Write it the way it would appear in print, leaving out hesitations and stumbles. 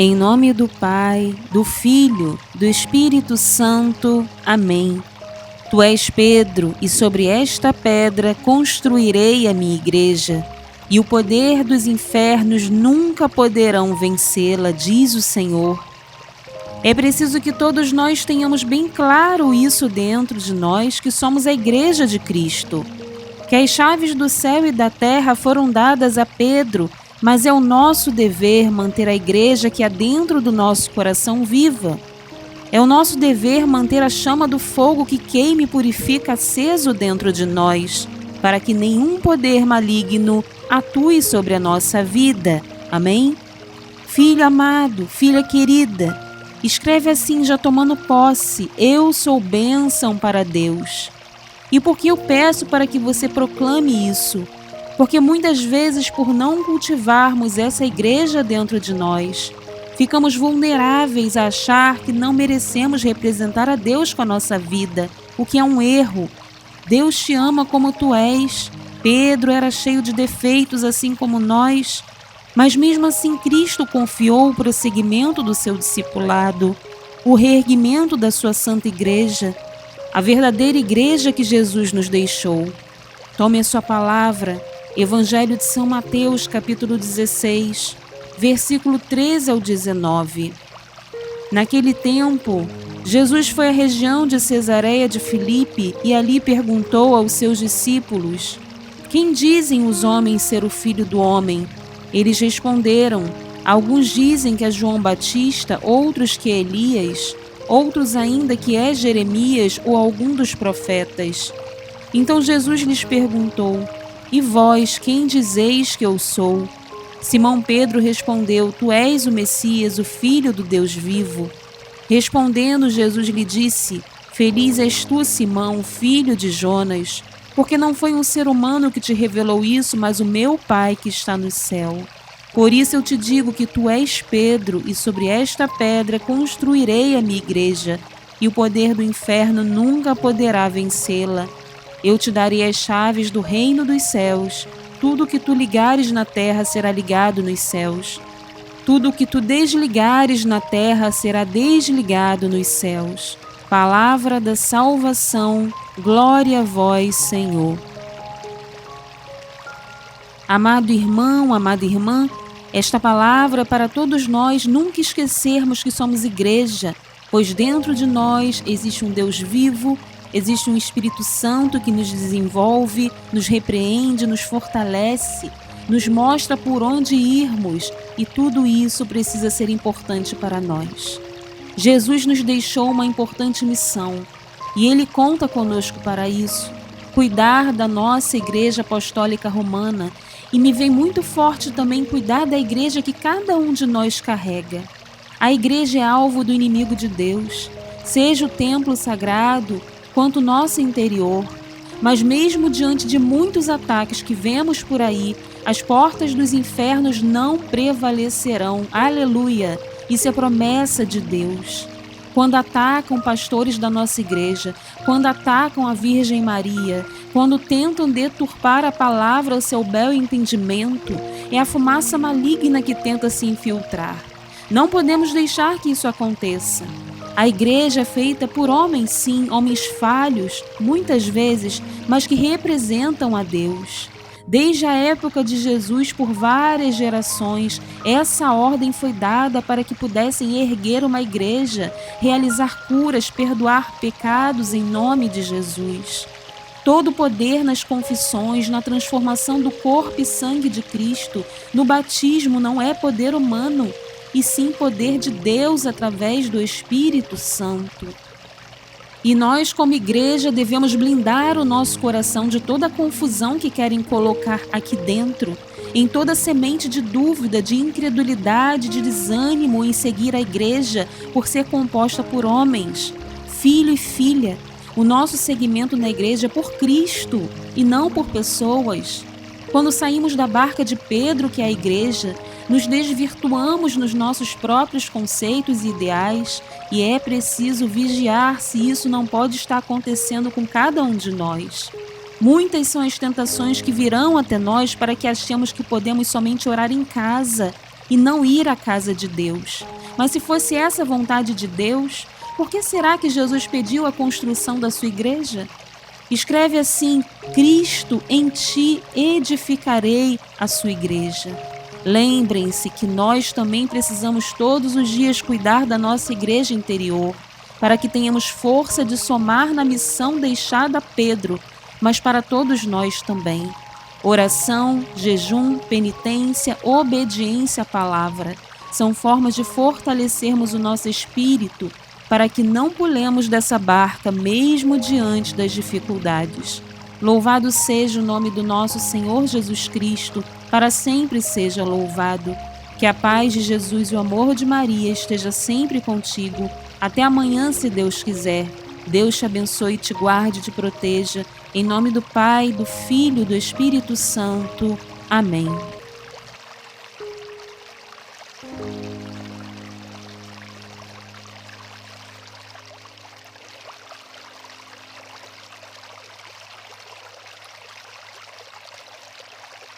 Em nome do Pai, do Filho, do Espírito Santo. Amém. Tu és Pedro, e sobre esta pedra construirei a minha igreja, e o poder dos infernos nunca poderão vencê-la, diz o Senhor. É preciso que todos nós tenhamos bem claro isso dentro de nós, que somos a Igreja de Cristo. Que as chaves do céu e da terra foram dadas a Pedro, mas é o nosso dever manter a igreja que há dentro do nosso coração viva. É o nosso dever manter a chama do fogo que queima e purifica aceso dentro de nós, para que nenhum poder maligno atue sobre a nossa vida. Amém? Filho amado, filha querida, escreve assim já tomando posse: eu sou bênção para Deus. E por que eu peço para que você proclame isso? Porque muitas vezes, por não cultivarmos essa igreja dentro de nós, ficamos vulneráveis a achar que não merecemos representar a Deus com a nossa vida, o que é um erro. Deus te ama como tu és. Pedro era cheio de defeitos, assim como nós, mas mesmo assim Cristo confiou o prosseguimento do seu discipulado, o reerguimento da sua santa igreja, a verdadeira igreja que Jesus nos deixou. Tome a sua palavra, Evangelho de São Mateus, capítulo 16, versículo 13 ao 19. Naquele tempo, Jesus foi à região de Cesareia de Filipe e ali perguntou aos seus discípulos: quem dizem os homens ser o Filho do Homem? Eles responderam: alguns dizem que é João Batista, outros que é Elias, outros ainda que é Jeremias ou algum dos profetas. Então Jesus lhes perguntou: e vós, quem dizeis que eu sou? Simão Pedro respondeu: tu és o Messias, o Filho do Deus vivo. Respondendo, Jesus lhe disse: feliz és tu, Simão, filho de Jonas, porque não foi um ser humano que te revelou isso, mas o meu Pai que está no céu. Por isso eu te digo que tu és Pedro, e sobre esta pedra construirei a minha igreja, e o poder do inferno nunca poderá vencê-la. Eu te darei as chaves do reino dos céus. Tudo o que tu ligares na terra será ligado nos céus. Tudo o que tu desligares na terra será desligado nos céus. Palavra da salvação, glória a vós, Senhor. Amado irmão, amada irmã, esta palavra é para todos nós nunca esquecermos que somos igreja, pois dentro de nós existe um Deus vivo, existe um Espírito Santo que nos desenvolve, nos repreende, nos fortalece, nos mostra por onde irmos, e tudo isso precisa ser importante para nós. Jesus nos deixou uma importante missão e Ele conta conosco para isso: cuidar da nossa Igreja Apostólica Romana, e me vem muito forte também cuidar da igreja que cada um de nós carrega. A igreja é alvo do inimigo de Deus, seja o templo sagrado quanto o nosso interior. Mas mesmo diante de muitos ataques que vemos por aí, as portas dos infernos não prevalecerão. Aleluia! Isso é promessa de Deus. Quando atacam pastores da nossa igreja, quando atacam a Virgem Maria, quando tentam deturpar a palavra ao seu bel entendimento, é a fumaça maligna que tenta se infiltrar. Não podemos deixar que isso aconteça. A igreja é feita por homens, sim, homens falhos, muitas vezes, mas que representam a Deus. Desde a época de Jesus, por várias gerações, essa ordem foi dada para que pudessem erguer uma igreja, realizar curas, perdoar pecados em nome de Jesus. Todo o poder nas confissões, na transformação do corpo e sangue de Cristo, no batismo, não é poder humano, e sim poder de Deus através do Espírito Santo. E nós, como igreja, devemos blindar o nosso coração de toda a confusão que querem colocar aqui dentro, em toda semente de dúvida, de incredulidade, de desânimo em seguir a igreja por ser composta por homens, filho e filha. O nosso seguimento na igreja é por Cristo e não por pessoas. Quando saímos da barca de Pedro, que é a igreja, nos desvirtuamos nos nossos próprios conceitos e ideais, e é preciso vigiar se isso não pode estar acontecendo com cada um de nós. Muitas são as tentações que virão até nós para que achemos que podemos somente orar em casa e não ir à casa de Deus. Mas se fosse essa a vontade de Deus, por que será que Jesus pediu a construção da sua igreja? Escreve assim: Cristo, em ti edificarei a sua igreja. Lembrem-se que nós também precisamos todos os dias cuidar da nossa igreja interior, para que tenhamos força de somar na missão deixada a Pedro, mas para todos nós também. Oração, jejum, penitência, obediência à palavra são formas de fortalecermos o nosso espírito para que não pulemos dessa barca mesmo diante das dificuldades. Louvado seja o nome do nosso Senhor Jesus Cristo, para sempre seja louvado. Que a paz de Jesus e o amor de Maria esteja sempre contigo. Até amanhã, se Deus quiser. Deus te abençoe, te guarde e te proteja. Em nome do Pai, do Filho e do Espírito Santo. Amém.